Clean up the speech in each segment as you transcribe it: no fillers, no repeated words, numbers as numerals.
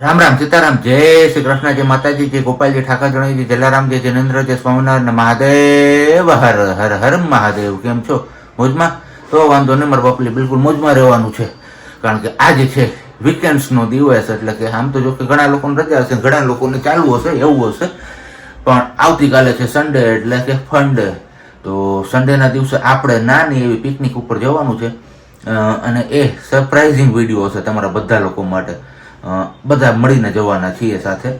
રામ રામ સીતારામ જય શ્રી કૃષ્ણ જય માતાજી જય ગોપાલજી ઠાકર જણાજી જલારામ જય જિનેન્દ્ર જય સ્વામિનારાયણ મહાદેવ હર હર હર મહાદેવ. કેમ છો? મોજમાં? તો વાંધો નહીં, મારા બાપલી બિલકુલ મોજમાં રહેવાનું છે. કારણ કે આજે છે વીકેન્ડ્સનો દિવસ, એટલે કે આમ તો જો કે ઘણા લોકોને રજા હશે, ઘણા લોકોને ચાલુ હશે, એવું હશે. પણ આવતીકાલે છે સન્ડે, એટલે કે ફન ડે. તો સન્ડેના દિવસે આપણે નાની એવી પિકનિક ઉપર જવાનું છે, અને એ સરપ્રાઇઝિંગ વિડીયો હશે તમારા બધા લોકો માટે. બધા મળીને જવાના છીએ સાથે.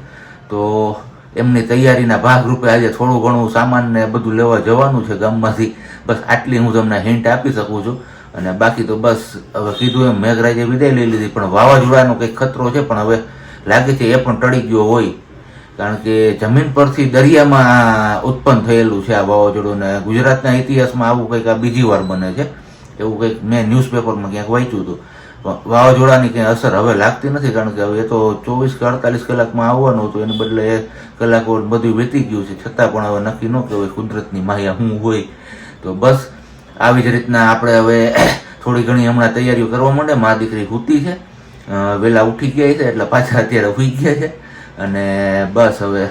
તો એમની તૈયારીના ભાગરૂપે આજે થોડું ઘણું સામાન ને બધું લેવા જવાનું છે ગામમાંથી. બસ આટલી હું તમને હિન્ટ આપી શકું છું. અને બાકી તો બસ હવે કીધું એમ મેઘરાજે વિદાય લઈ લીધી, પણ વાવાઝોડાનો કંઈક ખતરો છે, પણ હવે લાગે છે એ પણ ટળી ગયો હોય. કારણ કે જમીન પરથી દરિયામાં ઉત્પન્ન થયેલું છે આ વાવાઝોડું, ને ગુજરાતના ઇતિહાસમાં આવું કંઈક આ બીજી વાર બને છે. એવું કંઈક મેં ન્યૂઝપેપરમાં ક્યાંક વાંચ્યું હતું. વાવાઝોડાની કંઈ અસર હવે લાગતી નથી, કારણ કે હવે એ તો 24 કે 48 કલાકમાં આવવાનું હતું, એને બદલે એ કલાકો બધું વીતી ગયું છે. છતાં પણ હવે નક્કી ન કહેવાય કુદરતની માયા શું હોય. તો બસ આવી જ રીતના આપણે હવે થોડી ઘણી હમણાં તૈયારીઓ કરવા માંડે. મા દીકરી સૂતી છે, વહેલા ઉઠી ગયા છે, એટલે પાછા અત્યારે સૂઈ ગયા છે. અને બસ હવે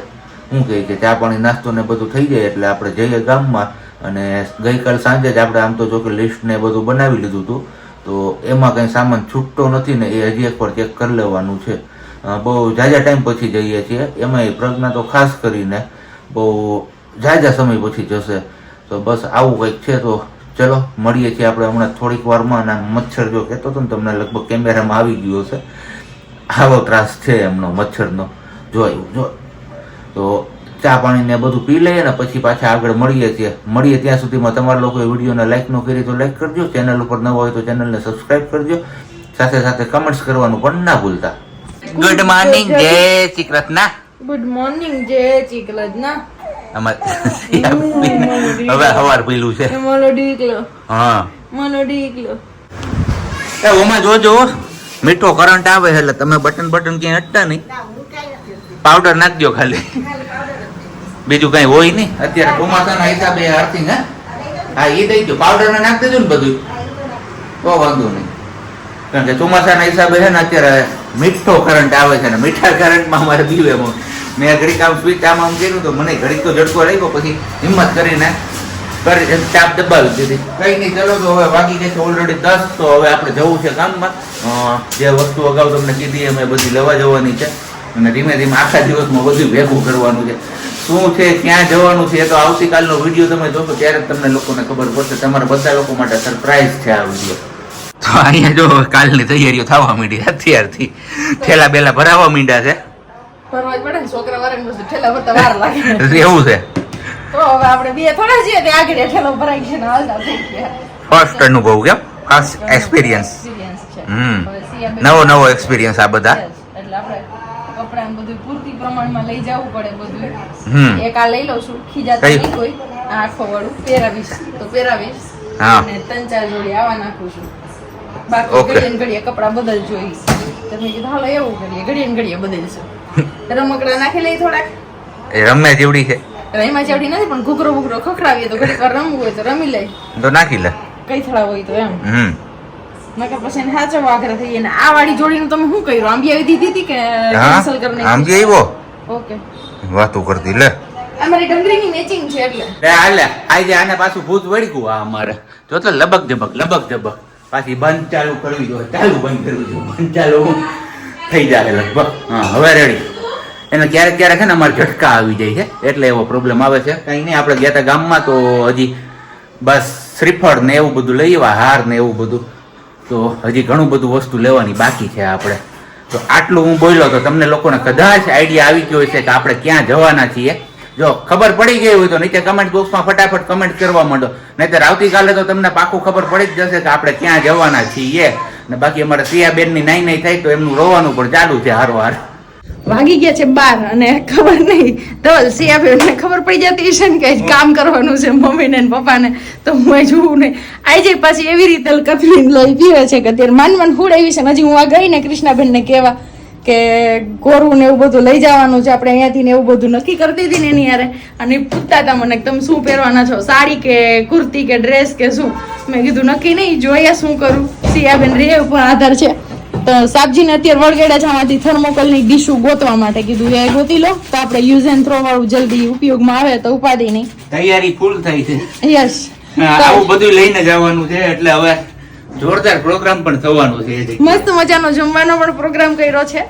શું કહે કે ચા પાણી નાસ્તો ને બધું થઈ જાય એટલે આપણે જઈએ ગામમાં. અને ગઈકાલ સાંજે જ આપણે આમ તો જો કે લિસ્ટ ને બધું બનાવી લીધું હતું, તો એમાં કંઈ સામાન છૂટતો નથી ને, એ હજી એકવાર ચેક કરી લેવાનું છે. બહુ ઝાઝા ટાઈમ પછી જઈએ છીએ, એમાંય પ્રજ્ઞા તો ખાસ કરીને બહુ ઝાઝા સમય પછી જશે. તો બસ આવું કંઈક છે. તો ચલો મળીએ છીએ આપણે હમણાં થોડીક વારમાં. અને મચ્છર જો કહેતો હતો ને તમને, લગભગ કેમેરામાં આવી ગયો હશે. આવો ત્રાસ છે એમનો મચ્છરનો, જો તો ચા પાણી ને બધું પી લઈએ ને પછી પાછા આગળ મળીએ છીએ. ત્યાં સુધીમાં તમારા લોકોએ વિડીયોને લાઈક ન કરી તો લાઈક કરજો, ચેનલ ઉપર નવા હોય તો ચેનલને સબસ્ક્રાઈબ કરજો, સાથે સાથે કમેન્ટ્સ કરવાનું પણ ના ભૂલતા. ગુડ મોર્નિંગ જય શ્રી કૃષ્ણ. ગુડ મોર્નિંગ જય શ્રી કૃષ્ણ. હવે સવાર પીલું છે. મોલો ડીકલો. હા મોલો ડીકલો. એ ઓમાં જોજો મીઠો કરંટ આવે એટલે તમે બટન ક્યાંય અટતા નહીં. પાવડર નાખી દો ખાલી, બીજું કઈ હોય નહીં. અત્યારે ચોમાસાના હિસાબે અર્થિંગ હા એ દઈ દો, પાવડર ને નાખી દેજો ને બધું, તો વાંધો નહીં. કારણ કે ચોમાસાના હિસાબે છે ને અત્યારે મીઠો કરંટ આવે છે, ને મીઠા કરંટમાં અમારે બીવે. મેં ઘડીક આમ સ્વિચ આમ કર્યું તો મને ઘડીક તો ઝટકો લાગ્યો, પછી હિંમત કરીને ચાપ દબાવી દીધી. કઈ નહીં, ચલો તો હવે વાગી ગયા છે ઓલરેડી 10. તો હવે આપણે જવું છે કામમાં. જે વસ્તુ અગાઉ તમને કીધી એમ બધી લેવા જવાની છે, અને ધીમે ધીમે આખા દિવસમાં બધું ભેગું કરવાનું છે. શું છે, ક્યાં જવાનું છે, એ તો આવતીકાલનો વિડીયો તમે જોશો ત્યારે તમને લોકોને ખબર પડશે. તમારા બધા લોકો માટે સરપ્રાઈઝ છે આ વિડીયો. તો અહીંયા જો કાલની તૈયારીઓ થવા માંડી અત્યારથી. ઠેલા બેલા ભરાવા માંડ્યા છે. ભરવા જ પડે ને, છોકરા વાળાને વસ્તુ ઠેલા ભરતા વાર લાગે. એવું છે. તો હવે આપણે બે થોડા છીએ તે આગળ ઠેલો ભરાઈ ગયા ને હાલતા થઈ ગયા. ફર્સ્ટ અનુભવ કેમ, ખાસ એક્સપિરિયન્સ. છે. નવો એક્સપિરિયન્સ આ બધા. એટલે આપણે કપડા બધું પૂરતી પ્રમાણમાં લઈ જવું પડે બધું. એક આ લઈ લઉં છું, ખીજાતા નહીં કોઈ. આ આખો વાળું પહેરાવીશ તો પહેરાવીશ, અને 3-4 જોડી આવા નાખું છું. બાકી ઘડીએ ને ઘડીએ કપડા બદલ જોઈશ. તમે કીધું હાલો એવું કરીએ, ઘડીએ ને ઘડીએ બદલશું. રમકડા નાખી લઈ થોડાક. એ રમે જેવડી છે. એમાં જેવડી નથી, પણ ઘૂઘરો બુઘરો ખખડાવીએ તો ઘડીક વાર રમવું હોય તો રમી લઈ, તો નાખી લે કઈ થડા હોય તો એમ. નકર પછી એને સાચવવા આગ્રહ થઈએ. ને આ વાળી જોડીનું તમે શું કર્યું? આંબી આવી દીધી હતી કે કેન્સલ કરીને? આંબી આવ્યો. ઓકે, વાતો કરતી લે. અમારી ડંગરીની મેચિંગ છે એટલે. હાલે આજે આને પાછું ભૂત વળગ્યું. આ અમારે જો તો લબક જબક પાછી બંધ ચાલુ કરવી જોઈએ, ચાલુ બંધ કરવી જોઈએ, બંધ ચાલુ થઈ જાય લગભગ. હા હવે રેડી. એને ક્યારેક છે ને અમારે ઝટકા આવી જાય છે, એટલે એવો પ્રોબ્લેમ આવે છે. કઈ નહીં, આપણે ગયા હતા ગામમાં તો હજી બસ શ્રીફળ ને એવું બધું લઈ આવ્યા, હાર ને એવું બધું. તો હજી ઘણું બધું વસ્તુ લેવાની બાકી છે આપણે. તો આટલું હું બોલ્યો તો તમને લોકોને કદાચ આઈડિયા આવી ગયો છે કે આપણે ક્યાં જવાના છીએ. જો ખબર પડી ગઈ હોય તો નીચે કમેન્ટ બોક્સમાં ફટાફટ કમેન્ટ કરવા માંડો, નહીંતર આવતીકાલે તો તમને પાકું ખબર પડી જ જશે કે આપણે ક્યાં જવાના છીએ. ને બાકી અમારે સિયાબેનની નાઈ થાય તો એમનું રોવાનું પણ ચાલુ છે હારો. વાગી ગયા છે 12 અને ખબર નહીં ધવલ સિયાબેનને ખબર પડી જતી છે ને કે કામ કરવાનું છે મમ્મીને ને પપ્પાને, તો હું જોવું નહીં. આજે પાછી એવી રીતે કથલીન લઈ પીવે છે કે અત્યારે માન હુડાવી છે. હજી હું આ ગઈ ને કૃષ્ણાબેનને કહેવા કે ગોરું ને એવું બધું લઈ જવાનું છે આપણે અહીંયાથી ને એવું બધું નક્કી કરતી હતી ને એની યારે. અને પૂછતા હતા મને તમે શું પહેરવાના છો, સાડી કે કુર્તી કે ડ્રેસ કે શું. મેં કીધું નક્કી નહીં, જોઈએ શું કરું. સિયાબેન રે ઉપર આધાર છે. તો સાબજીને અત્યારે વળગેડા છે આમાંથી થર્મોકોલની ડીશો ગોતવા માટે કીધું એ ગોતી લો તો આપણે યુઝ એન્ડ થ્રો વાળું જલ્દી ઉપયોગમાં આવે તો ઉપાધિ નહીં. તૈયારી ફૂલ થઈ છે. યસ, આવું બધું લઈને જવાનું છે એટલે હવે જોરદાર પ્રોગ્રામ પણ થવાનું છે. મસ્ત મજાનો જમવાનો પણ પ્રોગ્રામ કર્યો છે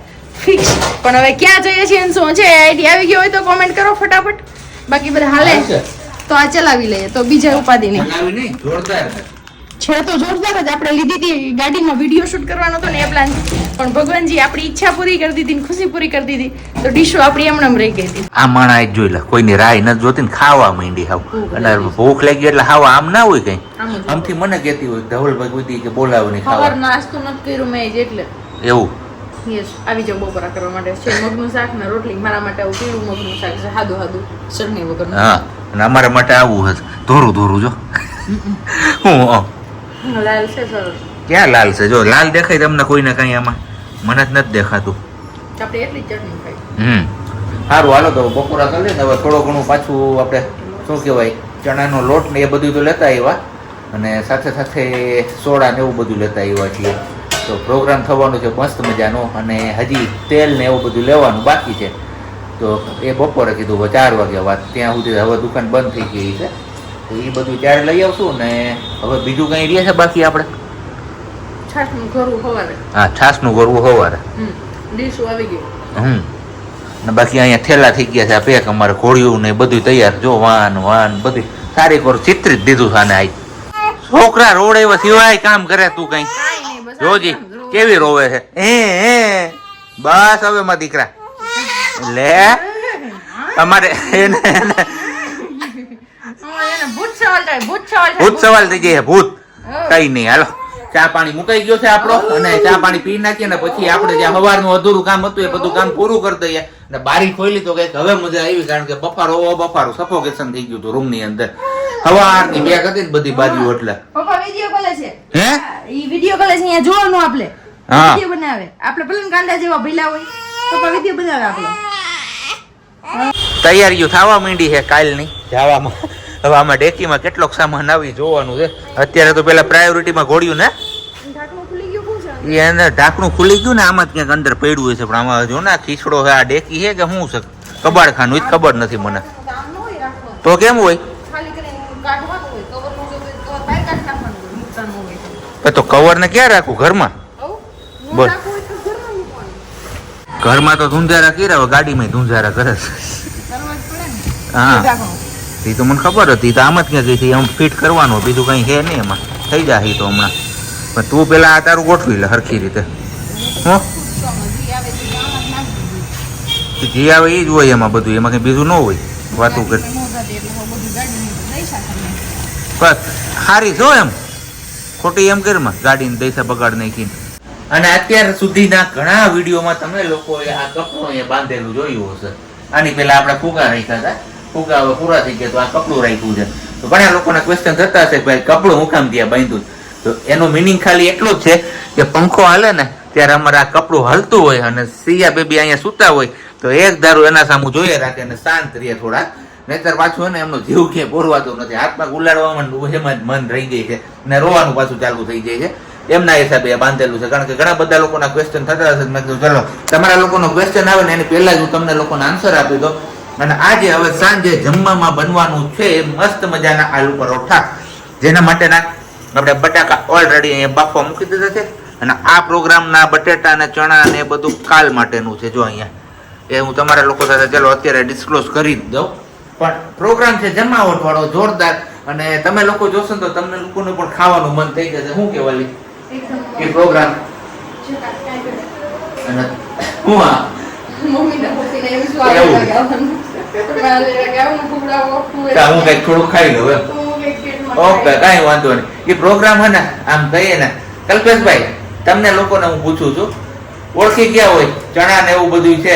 ફિક્સ. પણ હવે ક્યાં જઈએ છીએ અને શું છે આઈડિયા આવી ગયો હોય તો કોમેન્ટ કરો ફટાફટ. બાકી બધા હાલે તો આ ચલાવી લઈએ તો બીજા ઉપાધિ નહીં. જોરદાર છે તો જોરદાર જ. આપણે લીધી હતી ગાડીમાં વિડીયો શૂટ કરવાનો હતો ને એ પ્લાન, પણ ભગવાનજી આપણી ઈચ્છા પૂરી કરી દીધી ને ખુશી પૂરી કરી દીધી તો ડીશો આપણી એમનેમ રહી ગઈ હતી. આ માણા જ જોઈ લે, કોઈની રાય નથી જોતી ને ખાવા માંડી હાવ. અને ભૂખ લાગી એટલે હાવા આમ ના હોય કઈ. આમથી મને કહેતી હોય ધવલ ભગવતી કે બોલાવો ને ખાવા. સવાર નાસ્તો નથી કર્યું મેં એટલે એવું. યસ, આવી જાવ બપોરા કરવા માટે છે મગનું શાક ને રોટલી. મારા માટે આવું પીળું મગનું શાક છે, સાદું સાદું ચટણી વગર. હા, અને અમારા માટે આવું હશે ધોરું ધોરું જો. હું લાલ છે સરસ. ક્યાં લાલ છે? જો લાલ દેખાય તમને કોઈને કઈ આમાં? મને જ નથી દેખાતું. આપણે એટલી ચટણી ખાઈ. સારું, હાલો તો બપોરા કરી લે ને. હવે થોડો ઘણું પાછું આપણે શું કહેવાય ચણાનો લોટ ને એ બધું તો લેતા આવ્યા અને સાથે સાથે સોડા ને એવું બધું લેતા આવ્યા છીએ. તો પ્રોગ્રામ થવાનો છે મસ્ત મજાનો અને હજી તેલ ને એવું બધું લેવાનું બાકી છે. તો એ બપોરે કીધું 4 વાગ્યા વાત, ત્યાં સુધી હવે દુકાન બંધ થઈ ગઈ છે. તો એ બધું ત્યારે લઈ આવશું ને. હવે બીજું કઈ રહે છે બાકી આપણે? છાશનું ઘરવું સવારે. હા, છાશનું ગરવું સવારે. ડીશ આવી ગયું. ને બાકી અહીંયા થેલા થઈ ગયા છે આ પેક. અમારે ઘોડિયું ને બધું તૈયાર. જો વાન બધું સારી કોર ચિત્રિત દીધું છે આને. આઈ છોકરા રોડે એવા સિવાય કામ કરે તું કઈ જોજી કેવી રોવે છે. બસ હવે માં દીકરા લે અમારે ભૂત સવાલ થઈ જાય. ભૂત કઈ નહીં. હાલો ચા પાણી મુકાઈ ગયો છે આપણો અને ચા પાણી પી નાખીએ ને પછી આપણે જે સવારનું અધૂરું કામ હતું એ બધું કામ પૂરું કરી દઈએ. અને બારી ખોલી તો કઈક હવે મજા આવી, કારણ કે બફારો સફોકેશન થઈ ગયું હતું રૂમ ની અંદર. સવારની બેગ હતી ને બધી બાજુ એટલે. પપ્પા વિડિયો કોલે છે. હે ઈ વિડિયો કોલે છે અહીંયા જોવાનું આપણે. હા, વિડિયો બનાવે. આપણે પેલા કાંડા જેવા ભઈલા હોય. પપ્પા વિડિયો બનાવે આપણો. તૈયારીઓ થવા માંડી છે કાલની જવામાં. હવે આમાં ડેકીમાં કેટલોક સામાન આવી જોવાનું છે. અત્યારે તો પેલા પ્રાયોરિટીમાં ઘોડ્યું ને ઢાંકણું ખુલી ગયું છે. એને ઢાંકણું ખુલી ગયું ને આમાં જ ક્યાંક અંદર પડ્યું હોય છે. પણ આમાં જો ને ખીચડો છે, આ ડેકી છે કે શું છે કબાડખાનું જ ખબર નથી મને. તો કેમ હોય? ખાલી કરીને કાઢવાનું હોય. કવરનું જો કવર બાય કાઢ નાખવાનું હોય. નુકસાન ન હોય. તો કવર ને ક્યાં રાખવું? ઘરમાં? બોલ. ઘરમાં તો ધુંધારા કર્યા, ગાડીમાં ધુંધારા કરે છે. હા, એ તો મને ખબર હતી. તો આમ જ ક્યાં ગઈ છે એમ ફિટ કરવાનું, બીજું કઈ છે નહીં એમાં. થઈ જાય તો હમણાં. પણ તું પેલા આ તારું ગોઠવી લે હરખી રીતે. હો, જે આવે એ જ હોય એમાં બધું. એમાં કઈ બીજું ન હોય. વાતું કર બસ સારી છો એમ. ખોટી એમ કરમાં ગાડીને દૈસા બગાડ નાખીને. અને અત્યાર સુધીના ઘણા વિડીયોમાં તમે લોકોએ આ કપડું અહીંયા બાંધેલું જોયું હશે. આની પેલા આપણે ફુગા રાખ્યા હતા. ફુગા હવે પૂરા થઈ ગયા તો આ કપડું રાખ્યું છે. તો ઘણા લોકોના ક્વેશ્ચન થતા હશે ભાઈ કપડું હું કામ ત્યાં બાંધ્યું? તો એનો મિનિંગ ખાલી એટલો જ છે કે પંખો હાલે ને ત્યારે અમારે આ કપડું હલતું હોય અને સિયા બેબી અહીંયા સૂતા હોય તો એક ધારું એના સામું જોઈએ રાખે અને શાંત રહે થોડા. નહીતર પાછું ને એમનો જીવ ક્યાંય પોરવાતો નથી. હાથમાં ઉલાડવામાં એમાં જ મન રહી જાય છે ને રોવાનું પાછું ચાલુ થઈ જાય છે. એમના હિસાબે બાંધેલું છે. કારણ કે ઘણા બધા લોકોના ક્વેશ્ચન થતા હશે. મેં કીધું ચલો તમારા લોકોનો ક્વેશ્ચન આવે ને એની પહેલા જ હું તમને લોકોને આન્સર આપી દો. અને આજે હવે સાંજે જમવામાં બનવાનું છે મસ્ત મજાના આલુ પરોઠા, જેના માટેના આપણે બટાકા ઓલરેડી અહીંયા બાફવા મૂકી દીધા છે. અને આ પ્રોગ્રામના બટેટા અને ચણા ને બધું કાલ માટેનું છે. જો અહીંયા એ હું તમારા લોકો સાથે ચલો અત્યારે ડિસ્ક્લોઝ કરી જ દઉં. પણ પ્રોગ્રામ છે જમાવટ વાળો જોરદાર. અને તમે લોકો જોશો તો તમને લોકોને પણ ખાવાનું મન થઈ જશે. શું કહેવાય એ પ્રોગ્રામ? અને હું આ હું કઈક થોડું ખાઈ લઉં એમ. ઓકે, કઈ વાંધો નહીં. એ પ્રોગ્રામ હે ને આમ કહીએ ને કલ્પેશભાઈ તમને લોકોને હું પૂછું છું ઓળખી ગયા હોય ચણા ને એવું બધું છે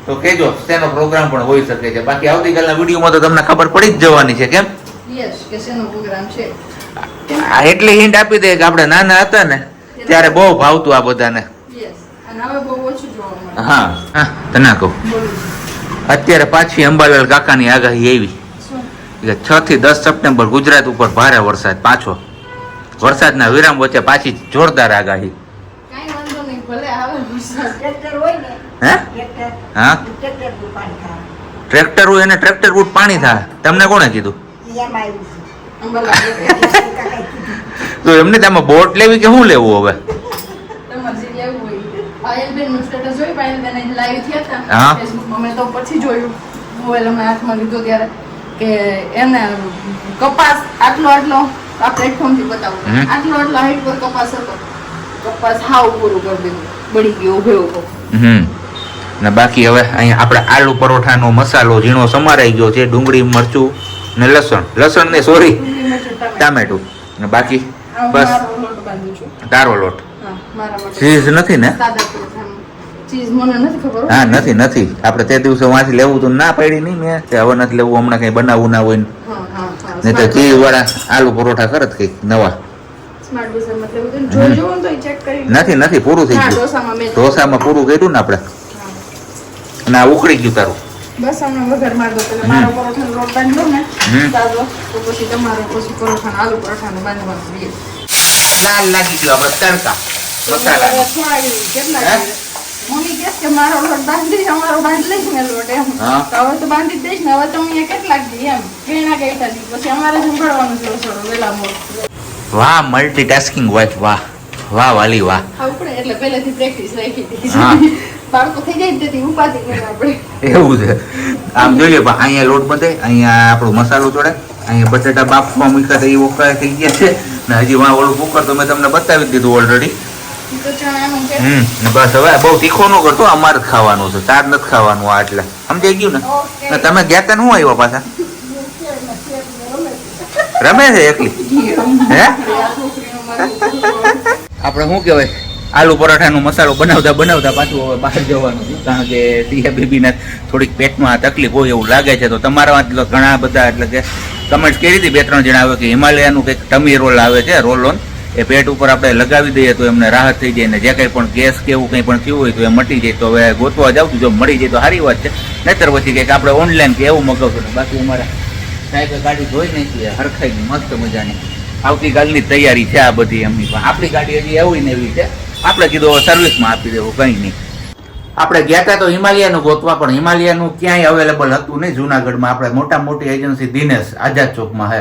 તો કેજો શેનો પ્રોગ્રામ પણ હોઈ શકે છે. બાકી આવતીકાલના વિડીયોમાં તો તમને ખબર પડી જ જવાની છે. કેમ? કે શેનો પ્રોગ્રામ છે. એટલી હિન્ટ આપી દે કે આપણે નાના હતા ને ત્યારે બહુ ભાવતું આ બધાને. હા, તને કહું અત્યારે પાછી અંબાલાલ કાકાની આગાહી આવી કે 6 થી 10 સપ્ટેમ્બર ગુજરાત ઉપર ભારે વરસાદ. પાછો વરસાદના વિરામ વચ્ચે પાછી જોરદાર આગાહી. ટ્રેક્ટર હોય ને હે ટ્રેક્ટર હા ટ્રેક્ટર નું પાણી ખાવા ટ્રેક્ટર હોય એને ટ્રેક્ટર બૂટ પાણી થાય તમને કોણે કીધું એમાં આવ્યું છે અંબાલા કાકાએ કીધું. તો એમને તમે બોટ લેવી કે શું લેવું હવે તમારે જે લેવું હોય પાયલબેન નું સ્ટેટસ જોઈ પાયલબેન લાઈવ થયા હા. હતા ફેસબુકમાં મેં તો પછી જોયું મોબાઈલ અમે હાથમાં લીધો ત્યારે કે એને કપાસ આટલો આટલો આ પ્લેટફોર્મ થી બતાવું હમ. આટલો આટલો હાઈટ પર કપાસ હતો કપાસ હાવ પૂરું કરી દીધું બળી ગયો ઉભો ઉભો ને બાકી હવે અહીંયા આપણે આલુ પરોઠાનો મસાલો ઝીણો સમારાઈ ગયો છે ડુંગળી મરચું ને લસણ ને સોરી ટામેટું ને બાકી બસ મારો લોટ બાંધું છું તારો લોટ હા મારા માટે ચીઝ નથી ને સાદા પરોઠાનું ચીઝ મને નથી ખબર હો. હા નથી આપણે તે દિવસે વાંચી લેવું તો ના પાડી નહીં મેં તે હવે નથી લેવું હમણાં કઈ બનાવવું ના હોય ને. હા હા હા નહીં તો ચીઝ વાળા આલુ પરોઠા કરત કઈક નવા સ્માર્ટ બજાર મતલબ બધું જોઈ જોવું તો ચેક કરી નથી પૂરું થઈ હા ગયું ઢોસામાં મેં ઢોસામાં પૂરું કર્યું ને આપણે હા. અને આ ઉકળી ગયું તારું બસ આમને વઘાર માર દો એટલે મારો પરોઠાનો લોટ બાંધી દઉં ને હમ. સાદો તો પછી તમારો પછી પરોઠાનો આલુ પરોઠાનો બાંધવાનું રહીએ. લાલ લાગી ગયું આપણે તડકા મસાલા હવે થોડા કેટલા હે? મમ્મી કહે છે કે મારો લોટ બાંધી દઈશ અમારો બાંધી લઈશ ને લોટ એમ હા. તો હવે તો બાંધી જ દઈશ ને હવે તમે કેટલાક દી એમ કેણા કઈતા દી પછી અમારે સંભાળવાનું છે થોડો વેલા મોડ વાહ મલ્ટીટાસ્કિંગ વાઇફ વાહ વાલી વાહ આવું પડે એટલે પહેલેથી પ્રેક્ટિસ રાખી હા. દીધી બાળકો થઈ જાય ને તેથી ઉપાધિ કરે આપણે એવું છે આમ જોઈએ પણ અહીંયા લોટ બધે અહીંયા આપણો મસાલો જોડે અહીંયા બટાટા બાફવા મૂક્યા હતા એ ઓકા થઈ ગયા છે ને હજી વાં ઓલું કુકર તો મેં તમને બતાવી જ દીધું ઓલરેડી તો ચણાનું કે ને બસ હવે બહુ તીખો ન કરતો અમારે જ ખાવાનું છે ચાર નથી ખાવાનું આ એટલે સમજાઈ ગયું ને ઓકે ને તમે ગયા તા શું આવ્યા પાછા રમે છે એકલી હે આ છોકરીનો મારું આપણે શું કહેવાય આલુ પરોઠાનો મસાલો બનાવતા પાછું હવે બહાર જવાનું છે કારણ કે ટીયા બેબીને થોડીક પેટમાં તકલીફ હોય એવું લાગે છે તો તમારા ઘણા બધા એટલે કે કમેન્ટ્સ કરી હતી 2-3 જણા આવે કે હિમાલયાનું કંઈક ટમી રોલ આવે છે રોલ ઓન એ પેટ ઉપર આપણે લગાવી દઈએ તો એમને રાહત થઈ જાય ને જે કંઈ પણ ગેસ કે એવું કંઈ પણ થયું હોય તો એ મટી જાય તો હવે ગોતવા જાવ જો મળી જાય તો સારી વાત છે નહીતર પછી કંઈક આપણે ઓનલાઈન કે એવું મગાવશું ને બાકી અમારે સાયકલ ગાડી જોઈ નહીં હરખાઈ મસ્ત મજાની આવતીકાલની તૈયારી છે આ બધી એમની પણ આપણી ગાડી હજી એવી ને એવી છે આપણે કીધું હવે સર્વિસમાં આપી દેવું કંઈ નહીં આપણે ગયા હતા તો હિમાલયાનું ગોતવા પણ હિમાલયાનું ક્યાંય અવેલેબલ હતું નહીં જુનાગઢમાં આપણે મોટી એજન્સી દિનેશ આઝાદ ચોકમાં હે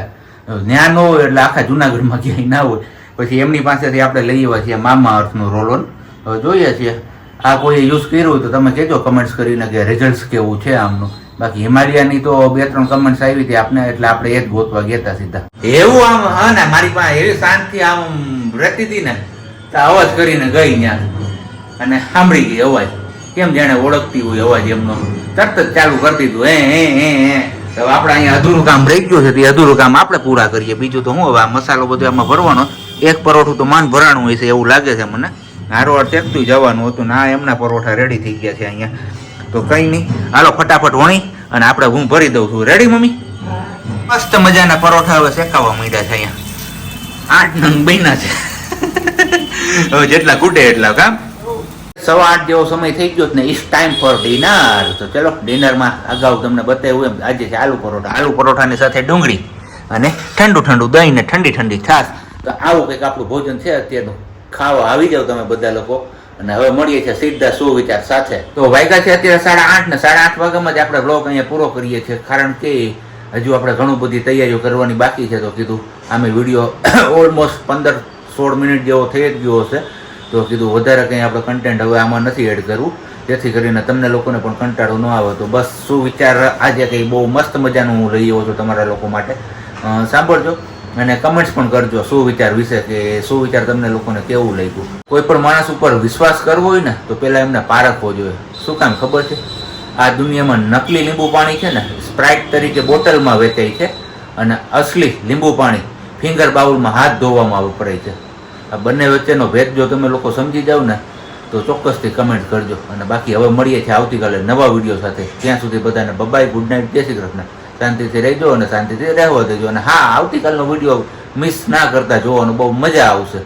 ત્યાં ન હોય એટલે આખા જુનાગઢમાં ક્યાંય ના હોય પછી એમની પાસેથી આપણે લઈ આવ્યા છીએ મામા અર્થનું રોલ ઓન હવે જોઈએ છીએ આ કોઈ યુઝ કર્યું હોય તો તમે કહેજો કમેન્ટ્સ કરીને કે રિઝલ્ટ કેવું છે આમનું બાકી હિમાલયાની તો 2-3 કમેન્ટ્સ આવી હતી આપણે એટલે આપણે એ જ ગોતવા ગયા હતા સીધા એવું આમ હા ને મારી પાસે એવી શાંતિ આમ રહેતી હતી ને તો અવાજ કરીને ગઈ ત્યાં અને સાંભળી ગઈ અવાજ કેમ જાણે ઓળખતી હોય અવાજ એમનો તરત જ ચાલુ કરી દીધું હે તો આપણે અહીંયા અધૂરું કામ રહી ગયું છે તે અધૂરું કામ આપણે પૂરા કરીએ બીજું તો હું હવે આ મસાલો બધો આમાં ભરવાનો એક પરોઠું તો માન ભરાણું હોય છે એવું લાગે છે મને હારો ચેકતું જવાનું હતું ના એમના પરોઠા રેડી થઈ ગયા છે અહીંયા તો કઈ નહીં હાલો ફટાફટ વણી અને આપણે હું ભરી દઉં છું રેડી મમ્મી મસ્ત મજાના પરોઠા હવે શેકાવા માંડ્યા છે અહીંયા 8 નંગ બન્યા છે હવે જેટલા કૂટે એટલા કામ 7:15 જેવો સમય થઈ ગયો ને ઇટ્સ ટાઈમ ફોર ડિનર તો ચલો ડિનરમાં અગાઉ તમને બતાવ્યું એમ આજે છે આલુ પરોઠાની સાથે ડુંગળી અને ઠંડુ દહીં ને ઠંડી છાશ તો આવું કંઈક આપણું ભોજન છે અત્યારનું ખાવા આવી જાવ તમે બધા લોકો અને હવે મળીએ છીએ સીધા સુવિચાર સાથે તો વાગ્યા છે અત્યારે 8:30 ને 8:30 વાગ્યામાં જ આપણે બ્લોગ અહીંયા પૂરો કરીએ છીએ કારણ કે હજુ આપણે ઘણું બધી તૈયારીઓ કરવાની બાકી છે તો કીધું આમે વિડીયો ઓલમોસ્ટ 15-16 મિનિટ જેવો થઈ જ ગયો હશે તો કીધું વધારે કંઈ આપણે કન્ટેન્ટ હવે આમાં નથી એડ કરવું જેથી કરીને તમને લોકોને પણ કંટાળો ન આવે તો બસ સુવિચાર આજે કંઈ બહુ મસ્ત મજાનું હું લઈ આવ્યો છું તમારા લોકો માટે સાંભળજો અને કમેન્ટ્સ પણ કરજો સુવિચાર વિશે કે સુવિચાર તમને લોકોને કેવું લાગ્યું કોઈ પણ માણસ ઉપર વિશ્વાસ કરવો હોય ને તો પહેલાં એમને પારખવો જોઈએ શું કામ ખબર છે આ દુનિયામાં નકલી લીંબુ પાણી છે ને સ્પ્રાઇટ તરીકે બોટલમાં વેચાય છે અને અસલી લીંબુ પાણી ફિંગર બાઉલમાં હાથ ધોવામાં વપરાય છે આ બંને વચ્ચેનો ભેદ જો તમે લોકો સમજી જાવ ને તો ચોક્કસથી કમેન્ટ કરજો અને બાકી હવે મળીએ છીએ આવતીકાલે નવા વિડીયો સાથે ત્યાં સુધી બધાને બબાય ગુડ નાઇટ જય શ્રી કૃષ્ણ શાંતિથી રહેજો અને શાંતિથી રહેવા દેજો અને હા આવતીકાલનો વિડીયો મિસ ના કરતા જોવાનું બહુ મજા આવશે